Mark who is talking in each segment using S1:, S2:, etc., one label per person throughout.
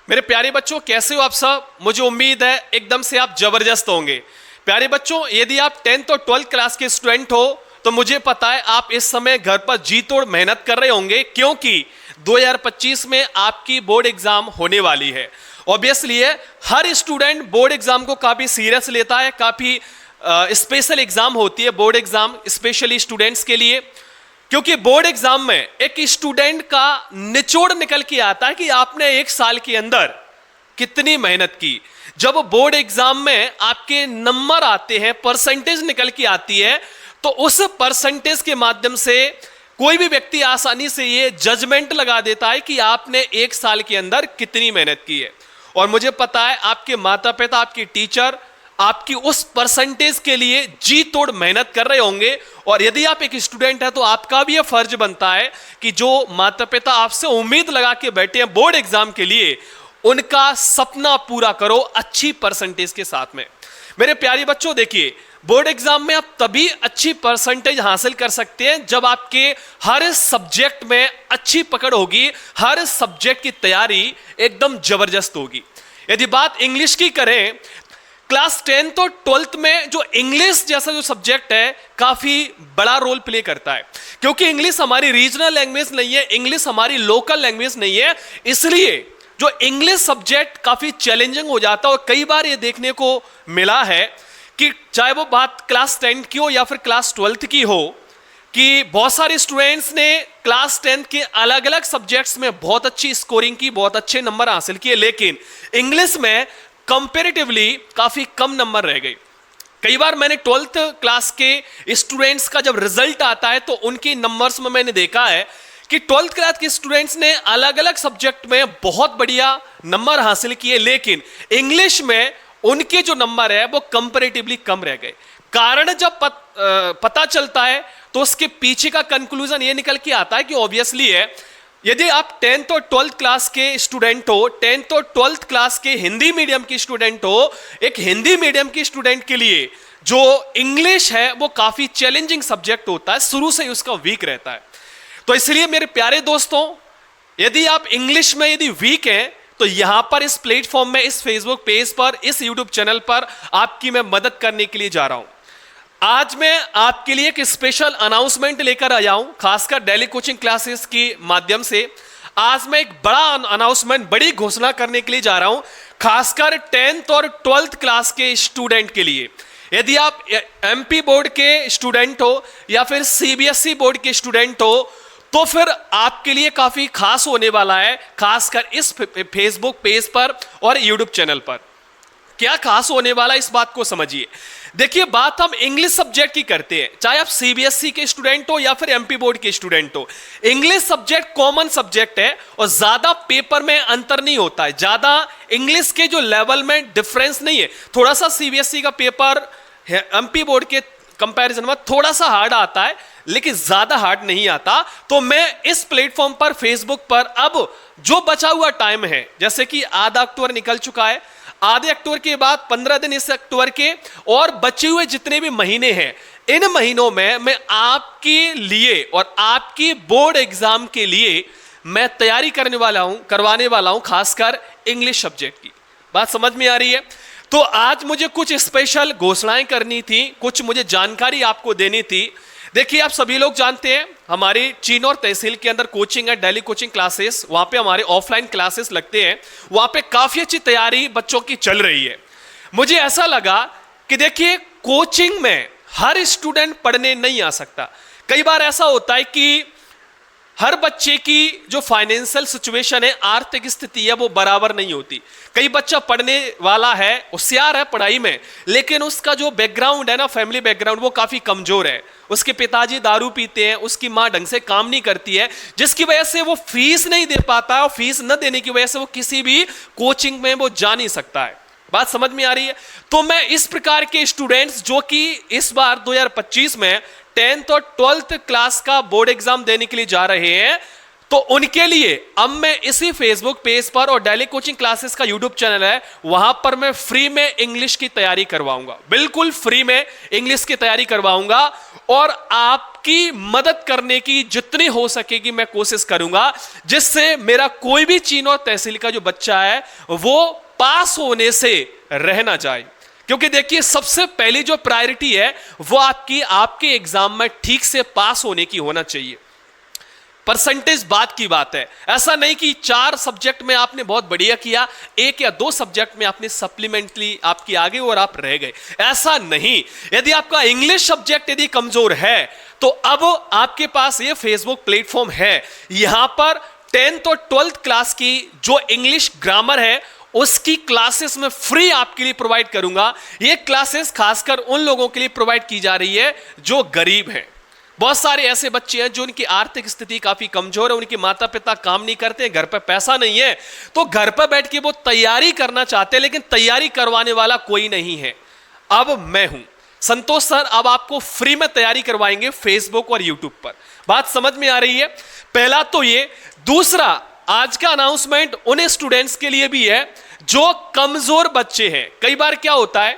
S1: मेरे प्यारे बच्चों, कैसे हो आप सब? मुझे उम्मीद है एकदम से आप जबरदस्त होंगे। प्यारे बच्चों, यदि आप 10th और 12th क्लास के स्टूडेंट हो तो मुझे पता है आप इस समय घर पर जी तोड़ मेहनत कर रहे होंगे, क्योंकि 2025 में आपकी बोर्ड एग्जाम होने वाली है। ऑब्वियसली हर स्टूडेंट बोर्ड एग्जाम को काफी सीरियस लेता है, काफी स्पेशल एग्जाम होती है बोर्ड एग्जाम, स्पेशली स्टूडेंट्स के लिए, क्योंकि बोर्ड एग्जाम में एक स्टूडेंट का निचोड़ निकल के आता है कि आपने एक साल के अंदर कितनी मेहनत की। जब बोर्ड एग्जाम में आपके नंबर आते हैं, परसेंटेज निकल के आती है, तो उस परसेंटेज के माध्यम से कोई भी व्यक्ति आसानी से ये जजमेंट लगा देता है कि आपने एक साल के अंदर कितनी मेहनत की है। और मुझे पता है आपके माता पिता, आपके टीचर आपकी उस परसेंटेज के लिए जी तोड़ मेहनत कर रहे होंगे। और यदि आप एक स्टूडेंट है तो आपका भी यह फर्ज बनता है कि जो माता पिता आपसे उम्मीद लगा के बैठे हैं बोर्ड एग्जाम के लिए, उनका सपना पूरा करो अच्छी परसेंटेज के साथ में। मेरे प्यारे बच्चों, देखिए, बोर्ड एग्जाम में आप तभी अच्छी परसेंटेज हासिल कर सकते हैं जब आपके हर सब्जेक्ट में अच्छी पकड़ होगी, हर सब्जेक्ट की तैयारी एकदम जबरदस्त होगी। यदि बात इंग्लिश की करें, क्लास 10th और 12th में जो इंग्लिश जैसा जो सब्जेक्ट है काफी बड़ा रोल प्ले करता है, क्योंकि इंग्लिश हमारी रीजनल लैंग्वेज नहीं है, इंग्लिश हमारी लोकल लैंग्वेज नहीं है। इसलिए जो इंग्लिश सब्जेक्ट काफी चैलेंजिंग हो जाता है। और कई बार ये देखने को मिला है कि चाहे वो बात क्लास 10 की हो या फिर क्लास 12th की हो, कि बहुत सारे स्टूडेंट्स ने क्लास 10th के अलग अलग सब्जेक्ट्स में बहुत अच्छी स्कोरिंग की, बहुत अच्छे नंबर हासिल किए, लेकिन इंग्लिश में कंपैरेटिवली काफी कम नंबर रह गए। कई बार मैंने 12th क्लास के स्टूडेंट्स का जब रिजल्ट आता है तो उनके नंबर्स में मैंने देखा है कि 12th क्लास के स्टूडेंट्स ने अलग अलग सब्जेक्ट में बहुत बढ़िया नंबर हासिल किए, लेकिन इंग्लिश में उनके जो नंबर है वो कंपैरेटिवली कम रह गए। कारण जब पता चलता है तो उसके पीछे का कंक्लूजन ये निकल के आता है कि ऑब्वियसली है, यदि आप 10th और 12th क्लास के स्टूडेंट हो, 10th और 12th क्लास के हिंदी मीडियम की स्टूडेंट हो, एक हिंदी मीडियम की स्टूडेंट के लिए जो इंग्लिश है वो काफी चैलेंजिंग सब्जेक्ट होता है, शुरू से ही उसका वीक रहता है। तो इसलिए मेरे प्यारे दोस्तों, यदि आप इंग्लिश में यदि वीक हैं तो यहां पर इस प्लेटफॉर्म में, इस फेसबुक पेज पर, इस यूट्यूब चैनल पर आपकी मैं मदद करने के लिए जा रहा हूं। आज मैं आपके लिए एक स्पेशल अनाउंसमेंट लेकर आया हूं, खासकर डेली कोचिंग क्लासेस के माध्यम से। आज मैं एक बड़ा अनाउंसमेंट, बड़ी घोषणा करने के लिए जा रहा हूं, खासकर 10th और 12th क्लास के स्टूडेंट के लिए। यदि आप एमपी बोर्ड के स्टूडेंट हो या फिर सीबीएसई बोर्ड के स्टूडेंट हो तो फिर आपके लिए काफी खास होने वाला है, खासकर इस फेसबुक पेज पर और यूट्यूब चैनल पर। क्या खास होने वाला, इस बात को समझिए। देखिए, बात हम इंग्लिश सब्जेक्ट की करते हैं, चाहे आप सीबीएसई के स्टूडेंट हो या फिर एमपी बोर्ड के स्टूडेंट हो। इंग्लिश सब्जेक्ट कॉमन सब्जेक्ट है और ज्यादा पेपर में अंतर नहीं होता है, ज्यादा इंग्लिश के जो लेवल में डिफरेंस नहीं है। थोड़ा सा सीबीएसई का पेपर एमपी बोर्ड के कंपैरिजन में थोड़ा सा हार्ड आता है, लेकिन ज्यादा हार्ड नहीं आता। तो मैं इस प्लेटफॉर्म पर, फेसबुक पर, अब जो बचा हुआ टाइम है, जैसे कि आधा अक्टूबर निकल चुका है, आधे अक्टूबर के बाद 15 दिन इस अक्टूबर के, और बचे हुए जितने भी महीने हैं, इन महीनों में मैं आपके लिए और आपकी बोर्ड एग्जाम के लिए मैं तैयारी करवाने वाला हूं, खासकर इंग्लिश सब्जेक्ट की। बात समझ में आ रही है? तो आज मुझे कुछ स्पेशल घोषणाएं करनी थी, कुछ मुझे जानकारी आपको देनी थी। देखिए, आप सभी लोग जानते हैं हमारी चीन और तहसील के अंदर कोचिंग है, डेली कोचिंग क्लासेस, वहां पे हमारे ऑफलाइन क्लासेस लगते हैं, वहां पे काफी अच्छी तैयारी बच्चों की चल रही है। मुझे ऐसा लगा कि देखिए, कोचिंग में हर स्टूडेंट पढ़ने नहीं आ सकता। कई बार ऐसा होता है कि हर बच्चे की जो फाइनेंशियल सिचुएशन है, आर्थिक स्थिति है, वो बराबर नहीं होती। कई बच्चा पढ़ने वाला है, होशियार है पढ़ाई में, लेकिन उसका जो बैकग्राउंड है ना, फैमिली बैकग्राउंड, वो काफी कमजोर है। उसके पिताजी दारू पीते हैं, उसकी माँ ढंग से काम नहीं करती है, जिसकी वजह से वो फीस नहीं दे पाता है, और फीस न देने की वजह से वो किसी भी कोचिंग में वो जा नहीं सकता है। बात समझ में आ रही है? तो मैं इस प्रकार के स्टूडेंट्स जो कि इस बार 2025 में 10th और 12th क्लास का बोर्ड एग्जाम देने के लिए जा रहे हैं, तो उनके लिए अब मैं इसी फेसबुक पेज पर और डेली कोचिंग क्लासेस का यूट्यूब चैनल है, वहां पर मैं फ्री में इंग्लिश की तैयारी करवाऊंगा, बिल्कुल फ्री में इंग्लिश की तैयारी करवाऊंगा। और आपकी मदद करने की जितनी हो सकेगी मैं कोशिश करूंगा, जिससे मेरा कोई भी चीन और तहसील का जो बच्चा है वो पास होने से रह ना जाए। क्योंकि देखिए, सबसे पहली जो प्रायोरिटी है वो आपके एग्जाम में ठीक से पास होने की होना चाहिए। परसेंटेज बात की बात है, ऐसा नहीं कि 4 सब्जेक्ट में आपने बहुत बढ़िया किया, 1 या 2 सब्जेक्ट में आपने सप्लीमेंट्री आपकी आगे और आप रह गए, ऐसा नहीं। यदि आपका इंग्लिश सब्जेक्ट यदि कमजोर है तो अब आपके पास ये फेसबुक प्लेटफॉर्म है, यहां पर 10th और 12th क्लास की जो इंग्लिश ग्रामर है उसकी क्लासेस में फ्री आपके लिए प्रोवाइड करूंगा। ये क्लासेस खासकर उन लोगों के लिए प्रोवाइड की जा रही है जो गरीब हैं। बहुत सारे ऐसे बच्चे हैं जो उनकी आर्थिक स्थिति काफी कमजोर है, उनके माता पिता काम नहीं करते, घर पे पैसा नहीं है, तो घर पर बैठ के वो तैयारी करना चाहते हैं, लेकिन तैयारी करवाने वाला कोई नहीं है। अब मैं हूं संतोष सर, अब आपको फ्री में तैयारी करवाएंगे फेसबुक और यूट्यूब पर। बात समझ में आ रही है? पहला तो ये। दूसरा, आज का अनाउंसमेंट उन स्टूडेंट्स के लिए भी है जो कमजोर बच्चे हैं। कई बार क्या होता है,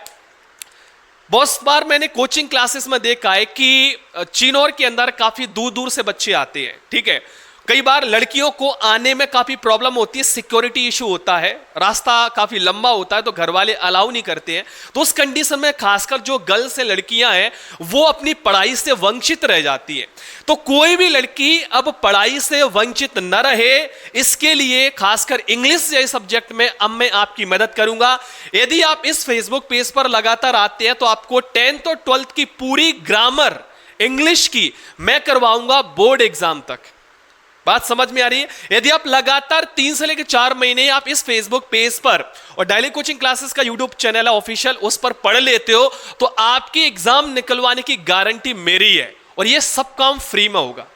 S1: बहुत बार मैंने कोचिंग क्लासेस में देखा है कि चिनौर के अंदर काफी दूर दूर से बच्चे आते हैं, ठीक है। कई बार लड़कियों को आने में काफी प्रॉब्लम होती है, सिक्योरिटी इशू होता है, रास्ता काफी लंबा होता है, तो घर वाले अलाउ नहीं करते हैं। तो उस कंडीशन में खासकर जो गर्ल्स से लड़कियां हैं वो अपनी पढ़ाई से वंचित रह जाती है। तो कोई भी लड़की अब पढ़ाई से वंचित न रहे, इसके लिए खासकर इंग्लिश जैसे सब्जेक्ट में अब मैं आपकी मदद करूंगा। यदि आप इस फेसबुक पेज पर लगातार आते हैं तो आपको 10th और 12th की पूरी ग्रामर इंग्लिश की मैं करवाऊंगा बोर्ड एग्जाम तक। बात समझ में आ रही है? यदि आप लगातार 3 से लेकर 4 महीने आप इस फेसबुक पेज पर और डेली कोचिंग क्लासेस का यूट्यूब चैनल है ऑफिशियल, उस पर पढ़ लेते हो तो आपकी एग्जाम निकलवाने की गारंटी मेरी है। और ये सब काम फ्री में होगा,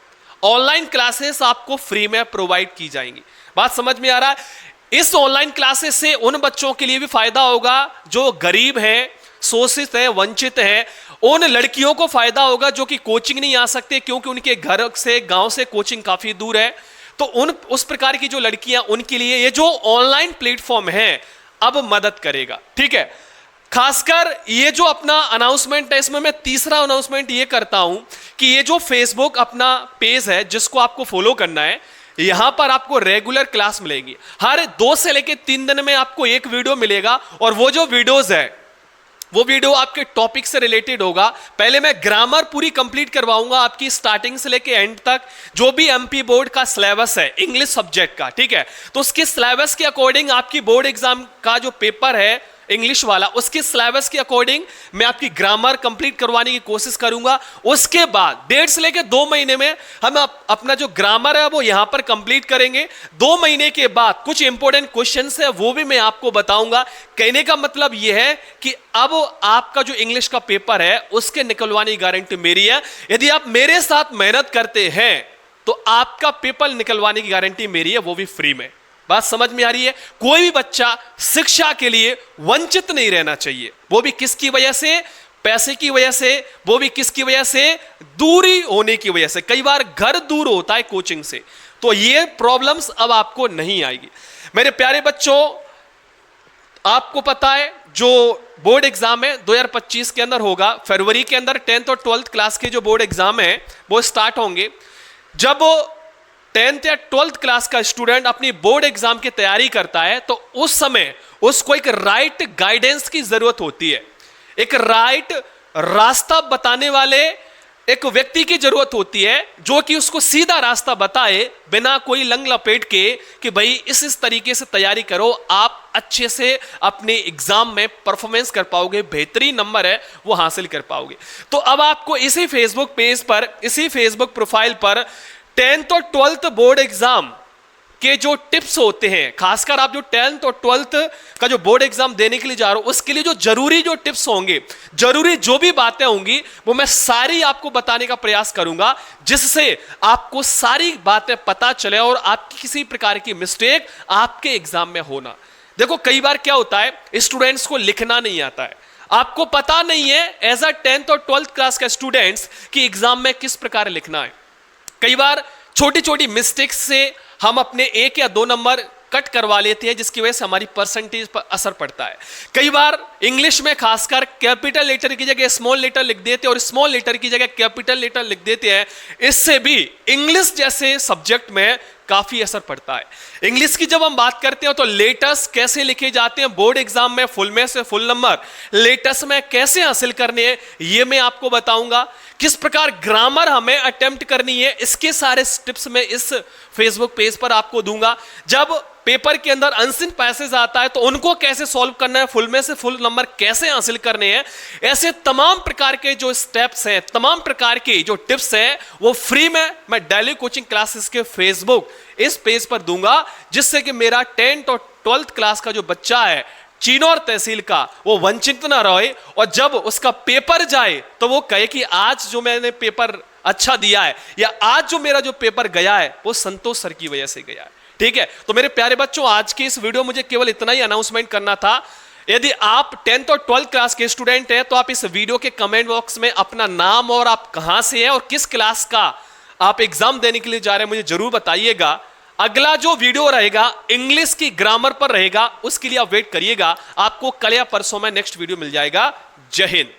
S1: ऑनलाइन क्लासेस आपको फ्री में प्रोवाइड की जाएंगी। बात समझ में आ रहा है? इस ऑनलाइन क्लासेस से उन बच्चों के लिए भी फायदा होगा जो गरीब हैं, शोषित हैं, वंचित हैं। उन लड़कियों को फायदा होगा जो कि कोचिंग नहीं आ सकते क्योंकि उनके घर से, गांव से कोचिंग काफी दूर है। तो उस प्रकार की जो लड़कियां, उनके लिए ये जो ऑनलाइन प्लेटफॉर्म है अब मदद करेगा, ठीक है। खासकर ये जो अपना अनाउंसमेंट है, इसमें मैं तीसरा अनाउंसमेंट ये करता हूं कि ये जो फेसबुक अपना पेज है जिसको आपको फॉलो करना है, यहां पर आपको रेगुलर क्लास मिलेगी। हर 2 से लेकर 3 दिन में आपको एक वीडियो मिलेगा और वो जो वीडियोज है वो वीडियो आपके टॉपिक से रिलेटेड होगा। पहले मैं ग्रामर पूरी कंप्लीट करवाऊंगा आपकी स्टार्टिंग से लेके एंड तक। जो भी एमपी बोर्ड का सिलेबस है इंग्लिश सब्जेक्ट का, ठीक है, तो उसके सिलेबस के अकॉर्डिंग आपकी बोर्ड एग्जाम का जो पेपर है इंग्लिश वाला, उसके सिलेबस के अकॉर्डिंग मैं आपकी ग्रामर कंप्लीट करवाने की कोशिश करूंगा। उसके बाद 1.5 से लेकर 2 महीने में हम अपना जो ग्रामर है वो यहां पर कंप्लीट करेंगे। 2 महीने के बाद कुछ इंपॉर्टेंट क्वेश्चंस है वो भी मैं आपको बताऊंगा। कहने का मतलब यह है कि अब आपका जो इंग्लिश का पेपर है उसके निकलवाने की गारंटी मेरी है। यदि आप मेरे साथ मेहनत करते हैं तो आपका पेपर निकलवाने की गारंटी मेरी है, वो भी फ्री में। बात समझ में आ रही है? कोई भी बच्चा शिक्षा के लिए वंचित नहीं रहना चाहिए, वो भी किसकी वजह से? पैसे की वजह से, वो भी किसकी वजह से? दूरी होने की वजह से। कई बार घर दूर होता है कोचिंग से, तो ये प्रॉब्लम्स अब आपको नहीं आएगी। मेरे प्यारे बच्चों, आपको पता है जो बोर्ड एग्जाम है 2025 के अंदर होगा, फरवरी के अंदर 10th और 12th क्लास के जो बोर्ड एग्जाम है वो स्टार्ट होंगे। जब 10th या 12th क्लास का स्टूडेंट अपनी बोर्ड एग्जाम की तैयारी करता है तो उस समय उसको एक राइट गाइडेंस की जरूरत होती है, एक राइट रास्ता बताने वाले एक व्यक्ति की जरूरत होती है जो कि उसको सीधा रास्ता बताए बिना कोई लंग लपेट के कि भाई इस तरीके से तैयारी करो, आप अच्छे से अपने एग्जाम में परफॉर्मेंस कर पाओगे, बेहतरीन नंबर है वो हासिल कर पाओगे। तो अब आपको इसी फेसबुक पेज पर, इसी फेसबुक प्रोफाइल पर 10th और 12th बोर्ड एग्जाम के जो टिप्स होते हैं, खासकर आप जो 10th और 12th का जो बोर्ड एग्जाम देने के लिए जा रहे हो उसके लिए जो जरूरी जो टिप्स होंगे, जरूरी जो भी बातें होंगी वो मैं सारी आपको बताने का प्रयास करूंगा, जिससे आपको सारी बातें पता चले और आपकी किसी प्रकार की मिस्टेक आपके एग्जाम में होना। देखो कई बार क्या होता है, स्टूडेंट्स को लिखना नहीं आता है, आपको पता नहीं है एज अ 10th और 12th क्लास का स्टूडेंट्स कि एग्जाम में किस प्रकार लिखना है। कई बार छोटी छोटी मिस्टेक्स से हम अपने 1 या 2 नंबर कट करवा लेते हैं, जिसकी वजह से हमारी परसेंटेज पर असर पड़ता है। कई बार इंग्लिश में खासकर कैपिटल लेटर की जगह स्मॉल लेटर लिख देते हैं और स्मॉल लेटर की जगह कैपिटल लेटर लिख देते हैं। इससे भी इंग्लिश जैसे सब्जेक्ट में काफी असर पड़ता है। इंग्लिश की जब हम बात करते हैं तो लेटर्स कैसे लिखे जाते हैं बोर्ड एग्जाम में, फुल में से फुल नंबर लेटर्स में कैसे हासिल करने हैं, यह मैं आपको बताऊंगा। किस प्रकार ग्रामर हमें अटेम्प्ट करनी है, इसके सारे टिप्स मैं इस फेसबुक पेज पर आपको दूंगा। जब पेपर के अंदर अनसिन पैसेज आता है तो उनको कैसे सॉल्व करना है, फुल में से फुल नंबर कैसे हासिल करने हैं, ऐसे तमाम प्रकार के जो स्टेप्स हैं, तमाम प्रकार के जो टिप्स हैं, वो फ्री में मैं डेली कोचिंग क्लासेस के फेसबुक इस पेज पर दूंगा, जिससे कि मेरा 10th और 12th क्लास का जो बच्चा है चिनौर तहसील का, वो वंचित ना रहे और जब उसका पेपर जाए तो वो कहे कि आज जो मैंने पेपर अच्छा दिया है या आज जो मेरा जो पेपर गया है वो संतोष सर की वजह से गया है। ठीक है, तो मेरे प्यारे बच्चों, आज की इस वीडियो मुझे केवल इतना ही अनाउंसमेंट करना था। यदि आप 10th और 12th क्लास के स्टूडेंट हैं तो आप इस वीडियो के कमेंट बॉक्स में अपना नाम और आप कहां से हैं और किस क्लास का आप एग्जाम देने के लिए जा रहे हैं मुझे जरूर बताइएगा। अगला जो वीडियो रहेगा इंग्लिश की ग्रामर पर रहेगा, उसके लिए आप वेट करिएगा। आपको कल या परसों में नेक्स्ट वीडियो मिल जाएगा। जय हिंद।